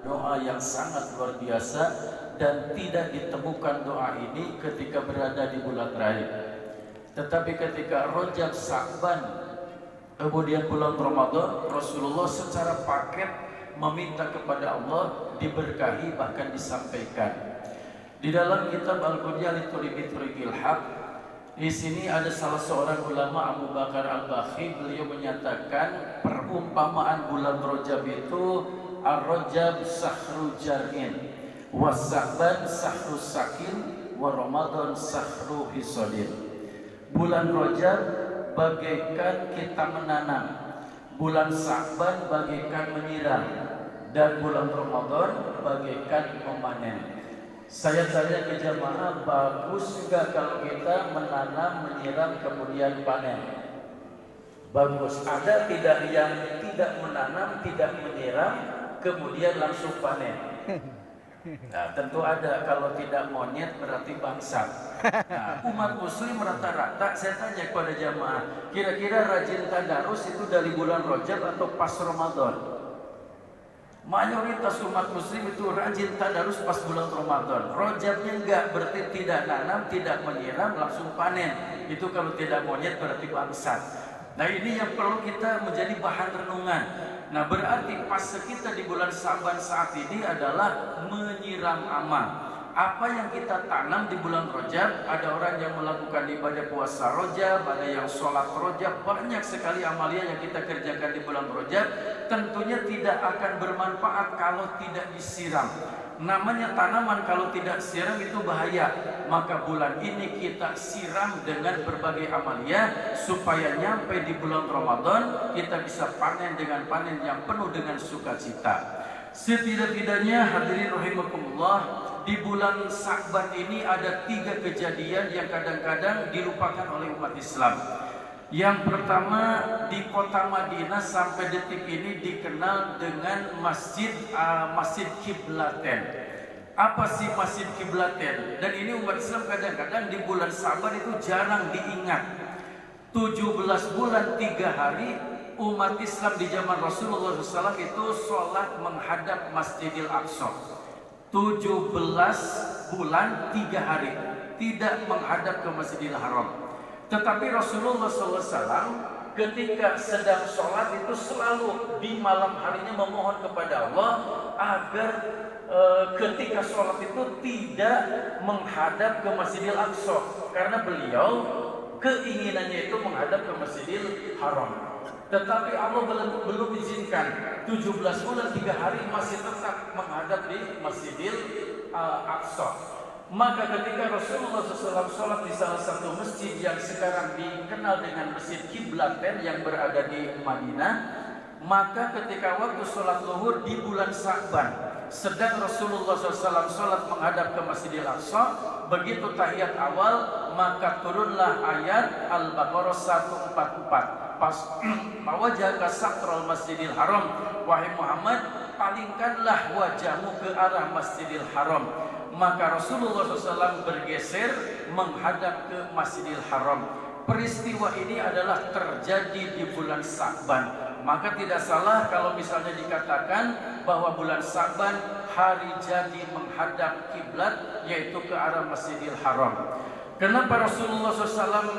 doa yang sangat luar biasa dan tidak ditemukan doa ini ketika berada di bulan Rajab. Tetapi ketika Rajab, Sya'ban, kemudian bulan Ramadan, Rasulullah secara paket meminta kepada Allah diberkahi, bahkan disampaikan. Di dalam kitab Al-Qunya Liturigil Haq, di sini ada salah seorang ulama, Abu Bakar Al-Bakhi, beliau menyatakan perumpamaan bulan Rajab itu Ar-Rajab sahru jar'in, wa Sya'ban sahru sakin, wa Ramadan sahru hisodin. Bulan Rajab bagaikan kita menanam, bulan Sya'ban bagaikan menyiram, dan bulan Ramadan bagaikan memanen. Saya tanya ke jamaah, bagus juga kalau kita menanam, menyiram, kemudian panen? Bagus. Ada tidak yang tidak menanam, tidak menyiram, kemudian langsung panen? Nah, tentu ada. Kalau tidak monyet berarti bangsat. Nah, umat muslim rata-rata, saya tanya kepada jamaah, kira-kira rajin tadarus itu dari bulan Rajab atau pas Ramadan? Mayoritas umat muslim itu rajin tadarus pas bulan Ramadan. Rajabnya enggak, berarti tidak nanam, tidak menyiram, langsung panen. Itu kalau tidak monyet berarti bangsat. Nah, ini yang perlu kita menjadi bahan renungan. Nah, berarti fase kita di bulan Sya'ban saat ini adalah menyiram amal. Apa yang kita tanam di bulan Rajab, ada orang yang melakukan ibadah puasa Rajab, ada yang sholat Rajab, banyak sekali amalia yang kita kerjakan di bulan Rajab, tentunya tidak akan bermanfaat kalau tidak disiram. Namanya tanaman kalau tidak siram itu bahaya. Maka bulan ini kita siram dengan berbagai amalia supaya nyampe di bulan Ramadan kita bisa panen dengan panen yang penuh dengan sukacita. Setidak-tidaknya hadirin rahimakumullah, di bulan Sya'ban ini ada 3 kejadian yang kadang-kadang dilupakan oleh umat Islam. Yang pertama, di kota Madinah sampai detik ini dikenal dengan Masjid Qiblatain. Apa sih Masjid Qiblatain? Dan ini umat Islam kadang-kadang di bulan Sya'ban itu jarang diingat. 17 bulan 3 hari umat Islam di zaman Rasulullah SAW itu sholat menghadap Masjidil Aqsa. 17 bulan 3 hari tidak menghadap ke Masjidil Haram. Tetapi Rasulullah SAW ketika sedang sholat itu selalu di malam harinya memohon kepada Allah agar ketika sholat itu tidak menghadap ke Masjidil Aqsa, karena beliau keinginannya itu menghadap ke Masjidil Haram. Tetapi Allah belum izinkan. 17 bulan 3 hari masih tetap menghadap di Masjidil Aqsa. Maka ketika Rasulullah SAW sholat di salah satu masjid yang sekarang dikenal dengan Masjid Qiblatain yang berada di Madinah, maka ketika waktu sholat zuhur di bulan Sya'ban, sedang Rasulullah SAW sholat menghadap ke Masjidil Aqsa, begitu tahiyat awal maka turunlah ayat Al-Baqarah 144. Pas wajah ke satrul Masjidil Haram, wahai Muhammad, palingkanlah wajahmu ke arah Masjidil Haram. Maka Rasulullah SAW bergeser menghadap ke Masjidil Haram. Peristiwa ini adalah terjadi di bulan Sya'ban. Maka tidak salah kalau misalnya dikatakan bahwa bulan Sya'ban hari jadi menghadap kiblat, yaitu ke arah Masjidil Haram. Kenapa Rasulullah SAW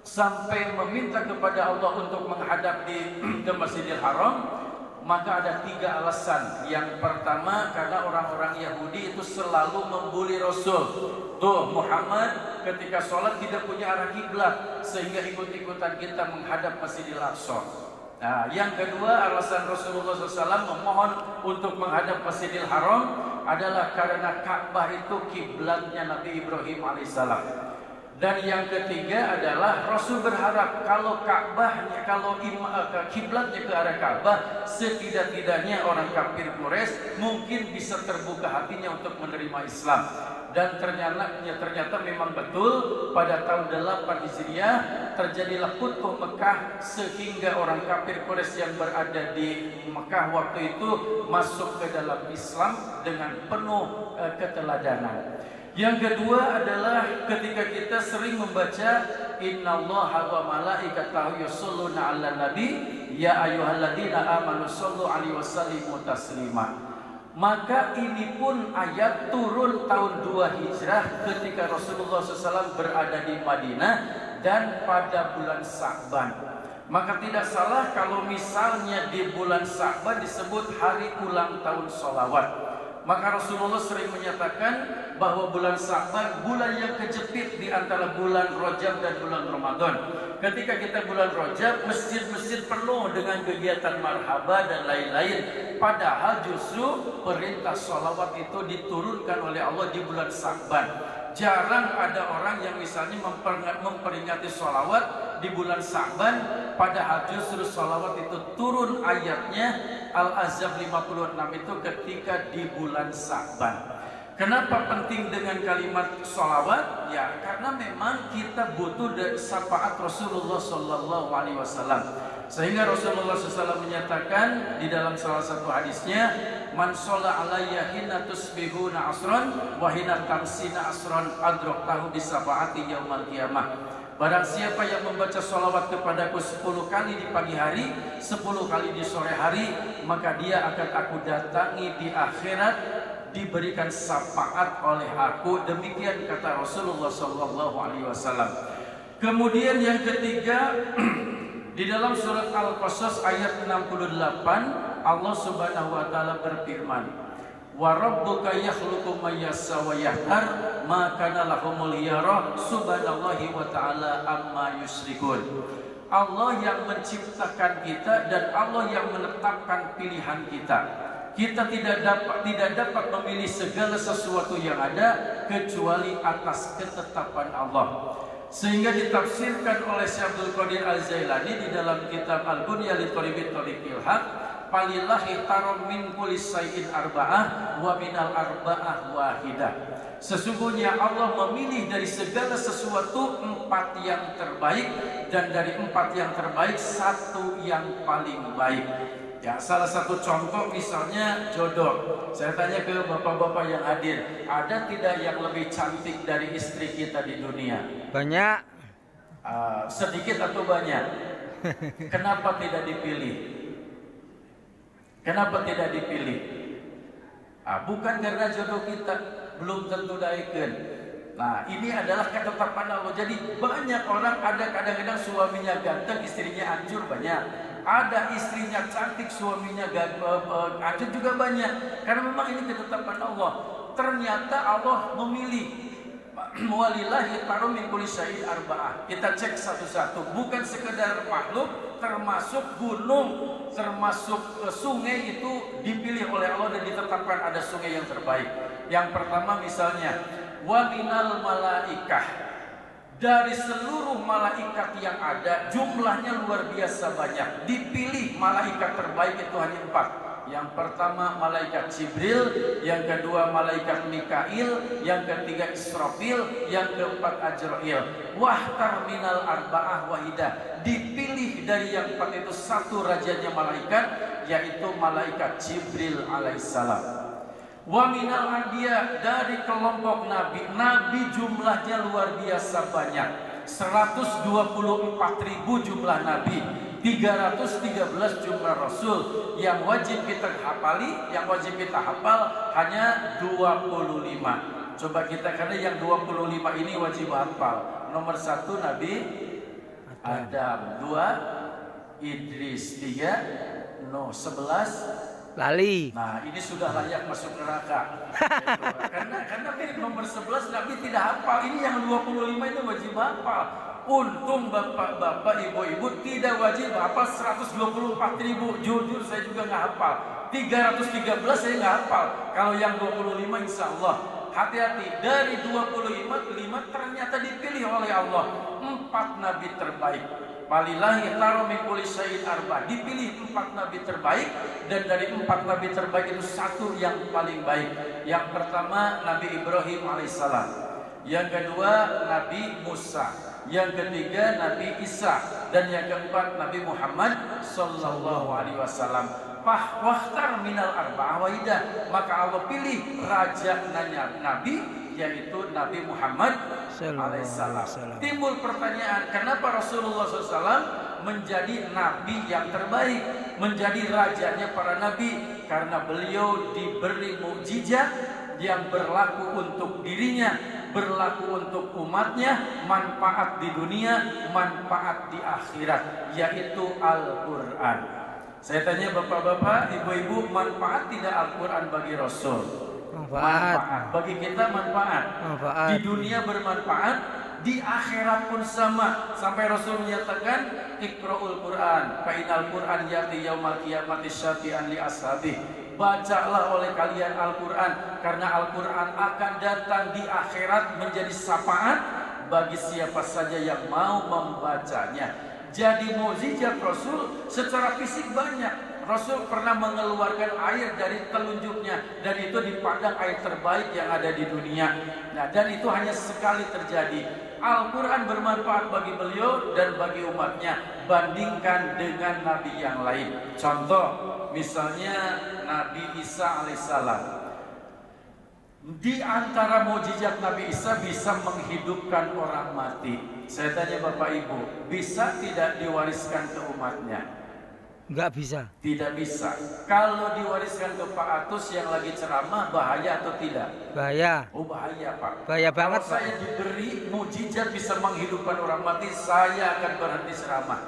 sampai meminta kepada Allah untuk menghadap ke Masjidil Haram? Maka ada 3 alasan. Yang pertama, karena orang-orang Yahudi itu selalu membuli Rasul. Tuh, Muhammad ketika sholat tidak punya arah kiblat, sehingga ikut-ikutan kita menghadap Masjidil Aqsa. Nah, yang kedua, alasan Rasulullah SAW memohon untuk menghadap Masjidil Haram adalah karena Ka'bah itu kiblatnya Nabi Ibrahim alaihissalam. Dan yang ketiga adalah Rasul berharap kalau Ka'bahnya, kalau kiblatnya ke arah Ka'bah, setidak-tidaknya orang kafir Quraisy mungkin bisa terbuka hatinya untuk menerima Islam. Dan ternyata memang betul pada tahun 8 Hijriah terjadilah Futuh Mekah, sehingga orang kafir Quraisy yang berada di Mekah waktu itu masuk ke dalam Islam dengan penuh keteladanan. Yang kedua adalah ketika kita sering membaca innallaha wa malaikatahu yusholluna 'alan nabi ya ayyuhalladzina amanu shollu 'alaihi wasallimu taslima. Maka ini pun ayat turun tahun 2 Hijrah ketika Rasulullah SAW berada di Madinah dan pada bulan Sa'ban. Maka tidak salah kalau misalnya di bulan Sa'ban disebut hari ulang tahun sholawat. Maka Rasulullah sering menyatakan bahwa bulan Sa'ban bulan yang kejepit di antara bulan Rajab dan bulan Ramadan. Ketika kita bulan Rajab, masjid-masjid penuh dengan kegiatan marhaba dan lain-lain. Padahal justru perintah sholawat itu diturunkan oleh Allah di bulan Sa'ban. Jarang ada orang yang misalnya memperingati sholawat di bulan Sa'ban, padahal justru sholawat itu turun ayatnya Al-Ahzab 56 itu ketika di bulan Sa'ban. Kenapa penting dengan kalimat sholawat? Ya karena memang kita butuh syafaat Rasulullah Sallallahu Alaihi Wasallam. Sehingga Rasulullah SAW menyatakan di dalam salah satu hadisnya, man sholla alayya hina tusbihuna asran wa hina tamsina asran adraktahu bisafaati yaumal qiyamah. Barang siapa yang membaca sholawat kepadaku 10 kali di pagi hari, 10 kali di sore hari, maka dia akan aku datangi di akhirat, diberikan syafaat oleh aku. Demikian kata Rasulullah SAW. Kemudian yang ketiga, di dalam surat Al-Qasas ayat 68, Allah Subhanahu wa taala berfirman, "Wa rabbuka yakhluqu ma yasha wa yahtar, ma kana lahumul khiyarah, subhanallahi wa ta'ala amma yusyrikun." Allah yang menciptakan kita dan Allah yang menetapkan pilihan kita. Kita tidak dapat memilih segala sesuatu yang ada kecuali atas ketetapan Allah. Sehingga ditafsirkan oleh Syekh Abdul Qadir Al-Jailani di dalam kitab Al-Bunya li Thariqit Thariqil Haq, "Falillahi taram min kulli syai'in arba'ah wa minal arba'ah wahidah." Sesungguhnya Allah memilih dari segala sesuatu 4 yang terbaik, dan dari 4 yang terbaik 1 yang paling baik. Ya, salah satu contoh misalnya jodoh. Saya tanya ke bapak-bapak yang hadir, ada tidak yang lebih cantik dari istri kita di dunia? Banyak. Sedikit atau banyak? Kenapa tidak dipilih? Kenapa tidak dipilih? Bukan karena jodoh kita belum tentu daeken. Nah, ini adalah ketetapan Allah. Jadi banyak orang ada kadang-kadang suaminya ganteng, istrinya hancur, banyak. Ada istrinya cantik, suaminya hancur juga banyak. Karena memang ini ketetapan Allah. Ternyata Allah memilih. Walillahi tarum min kulli syai'in arba'ah. Kita cek satu-satu. Bukan sekedar makhluk, termasuk gunung, termasuk sungai itu dipilih oleh Allah dan ditetapkan ada sungai yang terbaik. Yang pertama misalnya, wa minal malaikah. Dari seluruh malaikat yang ada, jumlahnya luar biasa banyak. Dipilih malaikat terbaik itu hanya 4. Yang pertama malaikat Jibril, yang kedua malaikat Mikail, yang ketiga Israfil, yang keempat Ajrail. Wahtar minal arba'ah wahidah. Dipilih dari yang 4 itu 1 rajanya malaikat, yaitu malaikat Jibril alaihissalam. Wa minal anbiya, dari kelompok nabi jumlahnya luar biasa banyak. 124.000 jumlah nabi, 313 jumlah rasul. Yang wajib kita hafali, yang wajib kita hafal hanya 25. Coba kita, karena yang 25 ini wajib hafal. Nomor 1 Nabi Adam, 2 Idris, 3 Nuh, 11 Lali. Nah, ini sudah layak masuk neraka. karena nomor 11 Nabi tidak hafal. Ini yang 25 itu wajib hafal. Untung bapak-bapak, ibu-ibu tidak wajib hafal 124.000. Jujur saya juga nggak hafal. 313 saya nggak hafal. Kalau yang 25 insya Allah. Hati-hati, dari 25 ternyata dipilih oleh Allah 4 nabi terbaik. Walillahi tarum min kulli syai'in arba'ah. Dipilih 4 nabi terbaik, dan dari 4 nabi terbaik itu 1 yang paling baik. Yang pertama Nabi Ibrahim alaihissalam, yang kedua Nabi Musa, yang ketiga Nabi Isa, dan yang keempat Nabi Muhammad sallallahu alaihi wasallam. Wahtar minal arba'ah wahidah. Maka Allah pilih raja nabi, yaitu Nabi Muhammad alaihissalam. Timbul pertanyaan, kenapa Rasulullah SAW menjadi nabi yang terbaik, menjadi rajanya para nabi? karena beliau diberi mukjizat yang berlaku untuk dirinya, berlaku untuk umatnya, manfaat di dunia, manfaat di akhirat, yaitu Al-Quran. Saya tanya bapak-bapak, ibu-ibu, manfaat tidak Al-Quran bagi Rasul? Manfaat. Bagi kita manfaat. Di dunia bermanfaat, di akhirat pun sama. Sampai Rasul menyatakan, Iqra'ul Quran, fa'inal Quran yati yaumal qiyamati syafi'an li ashabih. Bacalah oleh kalian Al-Quran, karena Al-Quran akan datang di akhirat menjadi syafaat bagi siapa saja yang mau membacanya. Jadi mukjizat Rasul secara fisik banyak. Rasul pernah mengeluarkan air dari telunjuknya, dan itu dipandang air terbaik yang ada di dunia. Nah, dan itu hanya sekali terjadi. Al-Quran bermanfaat bagi beliau dan bagi umatnya, bandingkan dengan nabi yang lain. Contoh, misalnya Nabi Isa alaihissalam. Di antara mukjizat Nabi Isa bisa menghidupkan orang mati. Saya tanya Bapak Ibu, bisa tidak diwariskan ke umatnya? Enggak bisa. Tidak bisa. Kalau diwariskan ke Pak Atus yang lagi ceramah, bahaya atau tidak? Bahaya. Oh, bahaya Pak. Bahaya banget. Kalau saya diberi mukjizat bisa menghidupkan orang mati, saya akan berhenti ceramah.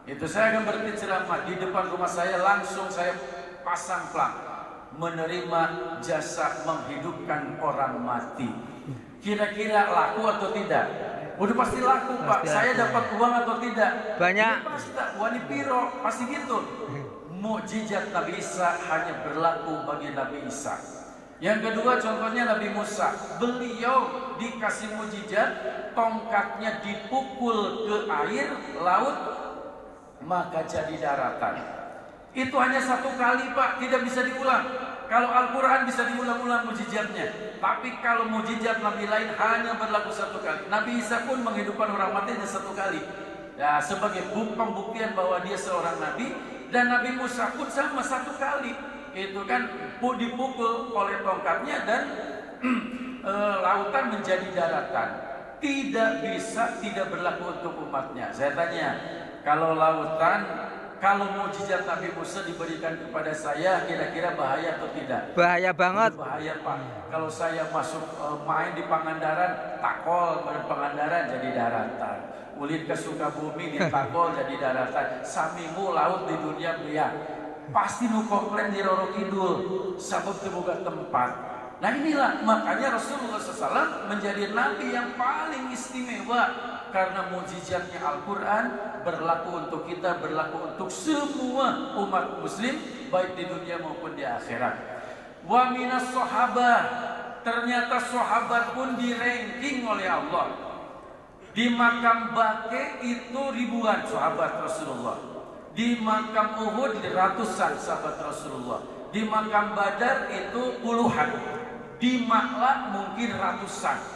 Itu saya akan berhenti ceramah di depan rumah saya, langsung saya pasang plang, menerima jasa menghidupkan orang mati. Kira-kira laku atau tidak? Udah pasti laku Pak. Saya dapat uang atau tidak? Banyak. Pasti wani piro, pasti gitu. Mukjizat Nabi Isa hanya berlaku bagi Nabi Isa. Yang kedua contohnya Nabi Musa. Beliau dikasih mukjizat, tongkatnya dipukul ke air laut, maka jadi daratan. Itu hanya satu kali Pak, tidak bisa diulang. Kalau Al-Quran bisa diulang-ulang mukjizatnya, tapi kalau mukjizat Nabi lain hanya berlaku satu kali. Nabi Isa pun menghidupkan orang mati hanya satu kali. Ya, sebagai pembuktian bahwa dia seorang Nabi. Dan Nabi Musa pun sama satu kali. Itu kan dipukul oleh tongkatnya dan lautan menjadi daratan. Tidak bisa tidak berlaku untuk umatnya. Saya tanya, kalau lautan, kalau mukjizat Nabi Musa diberikan kepada saya, kira-kira bahaya atau tidak? Bahaya banget. Bahaya Pak. Kalau saya masuk main di Pangandaran, takol pada Pangandaran jadi daratan. Ulin ke Sukabumi di takol jadi daratan. Samimu laut di dunia beliau. Pasti nu komplain di Roro Kidul, sabab terbuka tempat. Nah inilah makanya Rasulullah SAW menjadi nabi yang paling istimewa. Karena mukjizatnya Al-Quran berlaku untuk kita, berlaku untuk semua umat muslim, baik di dunia maupun di akhirat. Wa minas sahabah, ternyata sahabat pun di-ranking oleh Allah. Di makam Baqi itu ribuan sahabat Rasulullah. Di makam Uhud ratusan sahabat Rasulullah. Di makam Badar itu puluhan. Di Ma'la mungkin ratusan.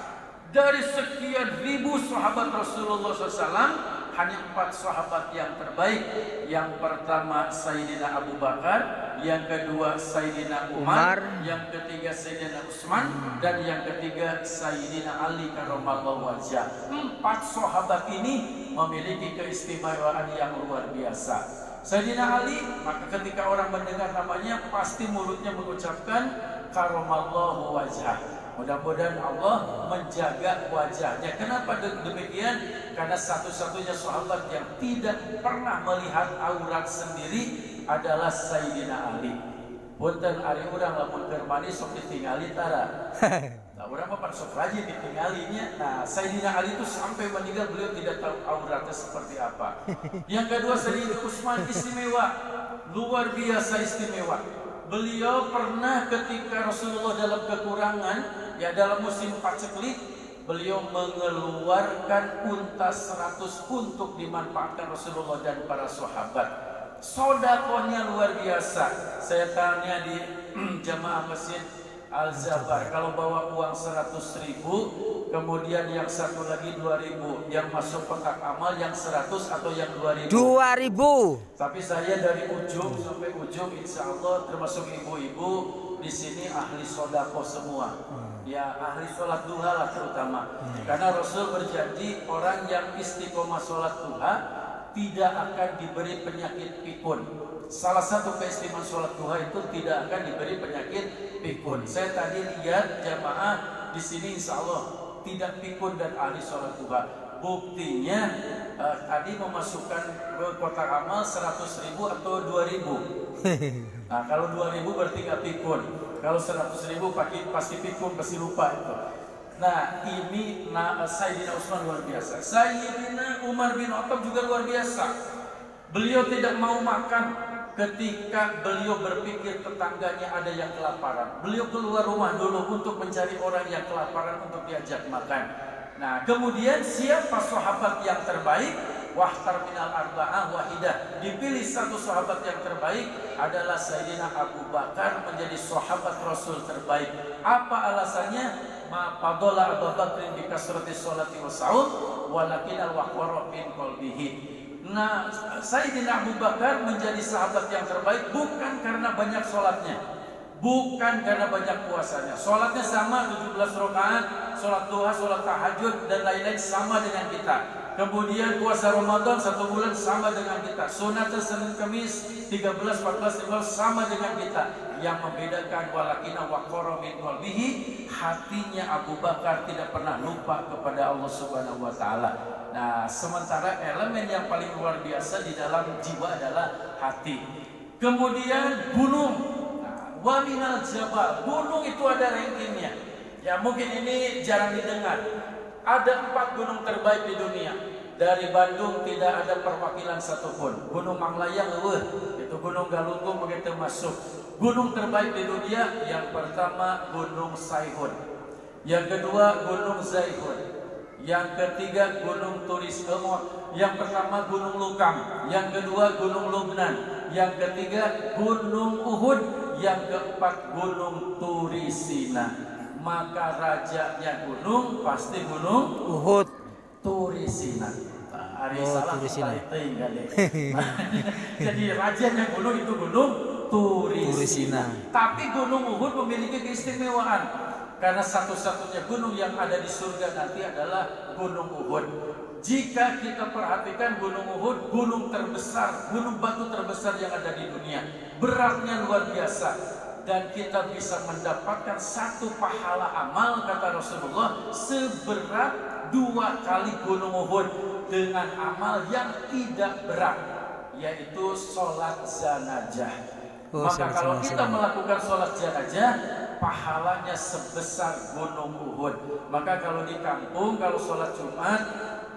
Dari sekian ribu sahabat Rasulullah SAW, hanya 4 sahabat yang terbaik. Yang pertama Sayyidina Abu Bakar, yang kedua Sayyidina Umar, yang ketiga Sayyidina Utsman, dan yang ketiga Sayyidina Ali karramallahu wajhah. 4 sahabat ini memiliki keistimewaan yang luar biasa. Sayyidina Ali, maka ketika orang mendengar namanya pasti mulutnya mengucapkan karramallahu wajhah. Mudah-mudahan Allah menjaga wajahnya. Kenapa demikian? Karena satu-satunya sahabat yang tidak pernah melihat aurat sendiri adalah Sayyidina Ali. Punten ari urang lamun keur mani sok ditingali tara. Nah, urang mah sok rajin ditinggalinya. Nah, Sayyidina Ali itu sampai meninggal beliau tidak tahu auratnya seperti apa. Yang kedua Sayyidina Utsman istimewa, luar biasa istimewa. Beliau pernah ketika Rasulullah dalam kekurangan, ya dalam musim paceklik, beliau mengeluarkan unta 100 untuk dimanfaatkan Rasulullah dan para sahabat. Sodakohnya luar biasa. Saya tanya di jamaah masjid Al-Zabar, kalau bawa uang 100.000, kemudian yang satu lagi 2.000, yang masuk kotak amal yang 100 atau yang 2.000? 2.000. Tapi saya dari ujung sampai ujung, insya Allah termasuk ibu-ibu di sini ahli sodakoh semua. Ya ahli sholat duha lah terutama. Karena Rasul berjanji orang yang istiqomah sholat duha tidak akan diberi penyakit pikun. Salah satu keistimewaan sholat duha itu tidak akan diberi penyakit pikun. Saya tadi lihat jamaah di sini insya Allah tidak pikun dan ahli sholat duha. Buktinya tadi memasukkan ke kotak amal 100.000 atau 2.000. Nah kalau 2.000 berarti nggak pikun. Kalau 100.000 pasti pikun, pasti lupa itu. Nah ini Sayyidina Utsman luar biasa. Sayyidina Umar bin Khattab juga luar biasa. Beliau tidak mau makan ketika beliau berpikir tetangganya ada yang kelaparan. Beliau keluar rumah dulu untuk mencari orang yang kelaparan untuk diajak makan. Nah kemudian siapa sahabat yang terbaik? Wahtar minal arba'ah wahidah. Dipilih satu sahabat yang terbaik adalah Sayyidina Abu Bakar menjadi sahabat Rasul terbaik. Apa alasannya? Ma fadola Abu Bakrin bi kasrati sholati wa sa'ud walakin al-waqara min qalbihi. Nah, Sayyidina Abu Bakar menjadi sahabat yang terbaik bukan karena banyak sholatnya, bukan karena banyak puasanya. Sholatnya sama 17 rakaat, sholat duha, sholat tahajud dan lain-lain sama dengan kita. Kemudian puasa Ramadan 1 bulan sama dengan kita. Sunat Senin Kamis 13, 14, 15 sama dengan kita. Yang membedakan walakina waqara min qalbihi, hatinya Abu Bakar tidak pernah lupa kepada Allah Subhanahu wa taala. Nah, sementara elemen yang paling luar biasa di dalam jiwa adalah hati. Kemudian gunung. Nah, wa minal jabal. Gunung itu ada rankingnya. Ya mungkin ini jarang didengar. Ada 4 gunung terbaik di dunia. Dari Bandung tidak ada perwakilan satupun. Gunung Manglayang, itu Gunung Galunggung begitu masuk. Gunung terbaik di dunia yang pertama Gunung Saihun, yang kedua Gunung Zaihun, yang ketiga Gunung Turis Emot, yang pertama Gunung Lukam, yang kedua Gunung Lubnan, yang ketiga Gunung Uhud, yang keempat Gunung Turisina. Maka rajanya gunung pasti Gunung Uhud. Turisina. Hari salah Turisina. Jadi rajanya gunung itu Gunung Turisina. Tapi Gunung Uhud memiliki keistimewaan karena satu-satunya gunung yang ada di surga nanti adalah Gunung Uhud. Jika kita perhatikan Gunung Uhud, gunung terbesar, gunung batu terbesar yang ada di dunia, beratnya luar biasa. Dan kita bisa mendapatkan satu pahala amal kata Rasulullah seberat 2 kali Gunung Uhud dengan amal yang tidak berat, yaitu sholat jenazah. Maka kalau kita melakukan sholat jenazah, pahalanya sebesar Gunung Uhud. Maka kalau di kampung, kalau sholat Jumat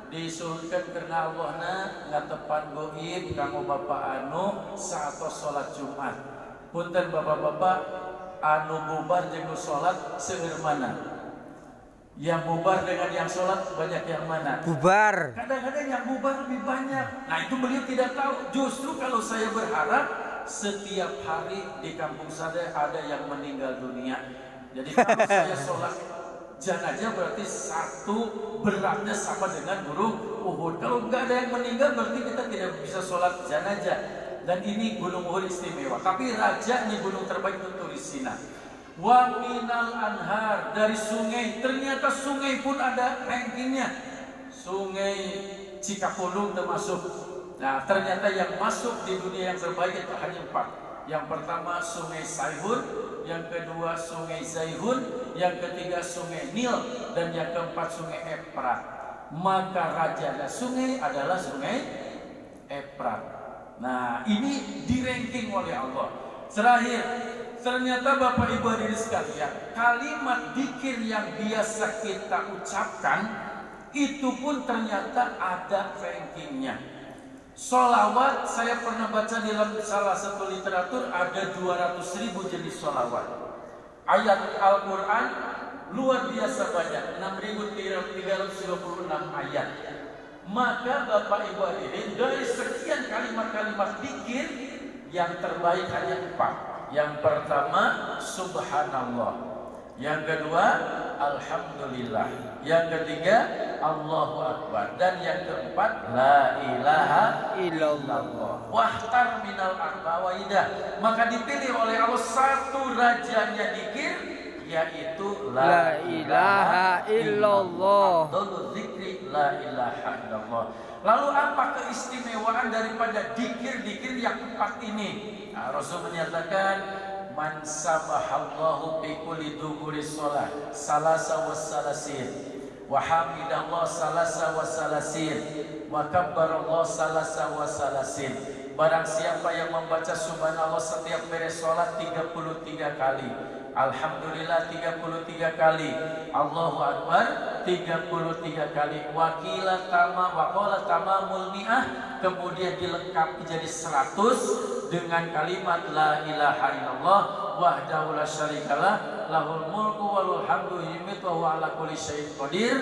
disuruhkan karena Allah nggak tepan goib kamu bapak anu saat sholat Jumat. Punten bapak-bapak anu bubar jeung sholat seueur mana? Yang bubar dengan yang sholat banyak yang mana? Bubar. Kadang-kadang yang bubar lebih banyak. Nah itu beliau tidak tahu. Justru kalau saya berharap setiap hari di kampung saya ada yang meninggal dunia. Jadi kalau saya sholat jenazah berarti satu beratnya sama dengan Gunung Uhud. Kalau nggak ada yang meninggal berarti kita tidak bisa sholat jenazah. Dan ini Gunung Uhud istimewa. Tapi rajanya gunung terbaik itu Turisina. Wa minal anhar, dari sungai. Ternyata sungai pun ada rankingnya. Sungai Cikapundung termasuk. Nah ternyata yang masuk di dunia yang terbaik itu hanya 4. Yang pertama Sungai Saihun, yang kedua Sungai Zaihun, yang ketiga Sungai Nil, dan yang keempat Sungai Efrat. Maka rajanya sungai adalah Sungai Efrat. Nah ini di-ranking oleh Allah. Terakhir, ternyata Bapak Ibu hadirin sekalian, kalimat dzikir yang biasa kita ucapkan itu pun ternyata ada rankingnya. Sholawat, saya pernah baca di dalam salah satu literatur ada 200.000 jenis sholawat. Ayat Al-Quran luar biasa banyak, 6.326 ayat. Maka Bapak Ibu hadirin, dari sekian kalimat-kalimat dzikir yang terbaik hanya 4. Yang pertama Subhanallah, yang kedua Alhamdulillah, yang ketiga Allahu Akbar, dan yang keempat La ilaha illallah. Wahtar minal arba'waidah. Maka dipilih oleh Allah satu rajanya dzikir, yaitu La ilaha illallah. Afdhalul dzikri la ilaha illallah. Lalu apa keistimewaan daripada dikir-dikir yang 4 ini? Nah, Rasul menyatakan man sabahallahu fi kulli duburi shalah salasa wassalasin wa hamidallah salasa wassalasin wa kabbarallah salasa wassalasin. Barang siapa yang membaca subhanallah setiap beres salat 33 kali, alhamdulillah 33 kali, Allahu akbar 33 kali, waqila tamamul mi'ah, kemudian dilengkapi jadi 100 dengan kalimat la ilaha illallah wahdahu la syarikalah lahul mulku walul hamdu yumiitu wa huwa ala kulli syai'in qadir.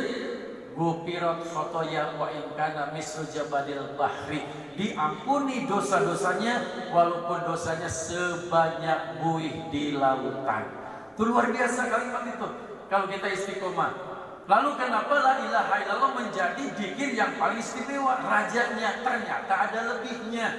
Gufirat khotoya wa in kana mislu jabadil bahri, diampuni dosa-dosanya walaupun dosanya sebanyak buih di lautan. Itu luar biasa kalimat itu kalau kita istiqomah. Lalu kenapa la ilaha illallah menjadi zikir yang paling istimewa? Rajanya ternyata ada lebihnya.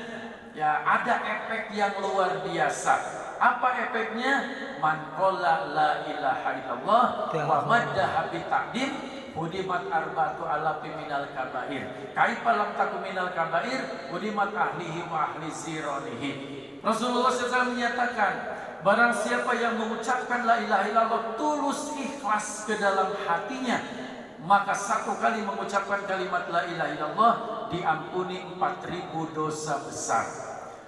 Ya, ada efek yang luar biasa. Apa efeknya? Man qala la ilaha illallah wa maddaha bi ta'dim hudimat arba'atu alafi minal kabair. Kaifa lam taku minal kabair hudimat ahlihi wa ahli zironihi. Rasulullah SAW menyatakan, barang siapa yang mengucapkan la ilaha illallah tulus ikhlas ke dalam hatinya, maka 1 kali mengucapkan kalimat la ilaha illallah diampuni 4.000 dosa besar.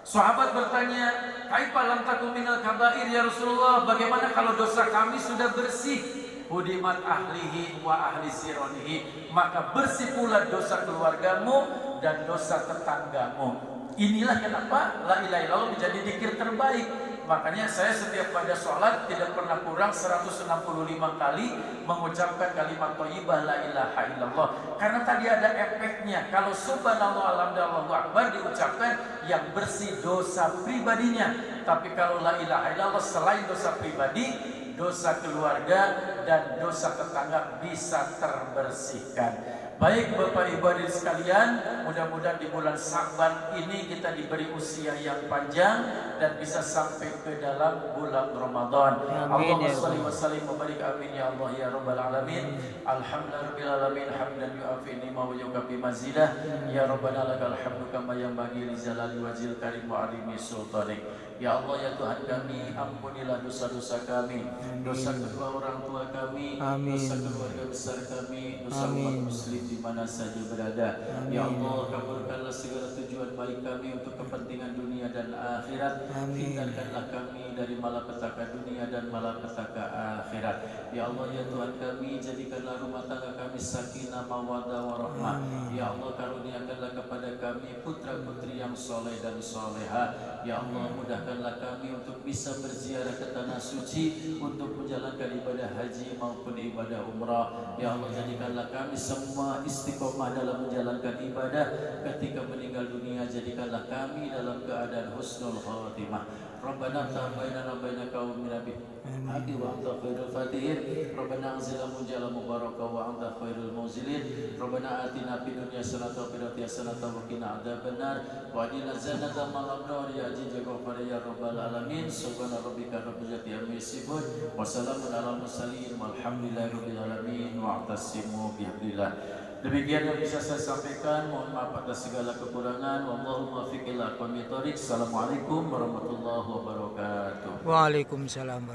Sahabat bertanya, kaifa lam taku minal kabair ya Rasulullah, bagaimana kalau dosa kami sudah bersih? Hudimat ahlihi wa ahli sironihi, maka bersih pula dosa keluargamu dan dosa tetanggamu. Inilah kenapa la ilaha illallah menjadi zikir terbaik. Makanya saya setiap pada sholat tidak pernah kurang 165 kali mengucapkan kalimat thayyibah la ilaha illallah. Karena tadi ada efeknya. Kalau subhanallah alhamdulillah akbar diucapkan yang bersih dosa pribadinya. Tapi kalau la ilaha illallah selain dosa pribadi, dosa keluarga dan dosa tetangga bisa terbersihkan. Baik Bapak Ibu hadirin sekalian, mudah-mudahan di bulan Sa'ban ini kita diberi usia yang panjang dan bisa sampai ke dalam bulan Ramadan. Allahumma shalli wa sallim wa barik amin ya Allah ya rabbal alamin. Alhamdulillahirabbil alamin hamdan yu'afi ni'ma wa yukafi mazidah. Ya rabbana lakal hamdu kama yanbaghi li jalali wajhil karim wa azimi sultanik. Ya Allah ya Tuhan kami, ampunilah dosa-dosa kami, dosa kedua orang tua kami, dosa keluarga besar kami, dosa umat muslim di mana saja berada. Ya Allah, kabulkanlah segala tujuan baik kami untuk kepentingan dunia dan akhirat. Hindarkanlah kami dari malapetaka dunia dan malapetaka akhirat. Ya Allah ya Tuhan kami, jadikanlah rumah tangga kami sakinah mawaddah warahmah. Ya Allah, karuniakanlah kepada kami putra putri yang soleh dan soleha. Ya Allah, mudahkanlah kami untuk bisa berziarah ke tanah suci, untuk menjalankan ibadah haji maupun ibadah umrah. Ya Allah, jadikanlah kami semua istiqomah dalam menjalankan ibadah. Ketika meninggal dunia, jadikanlah kami dalam keadaan husnul khatimah. Rabbana ta'abainana baina qaumi nabi hadi wa anta khairul fatihin. Rabbana anzilna munjala mubarakah wa anta khairul munzilin. Rabbana atina fid dunya hasanatan wa fil akhirati hasanatan wa qina adzabannar wa qina zannata ma'al abrar ya aziz ya ghafar ya rabbal alamin. Subhana rabbika rabbil izzati amma yasifun wa salamun alal mursalin walhamdulillahi rabbil alamin wa atasimu bihamdillah. Demikian yang bisa saya sampaikan. Mohon maaf atas segala kekurangan. Wallahu muwaffiq ila aqwamit thoriq. Assalamualaikum warahmatullahi wabarakatuh. Waalaikumsalam.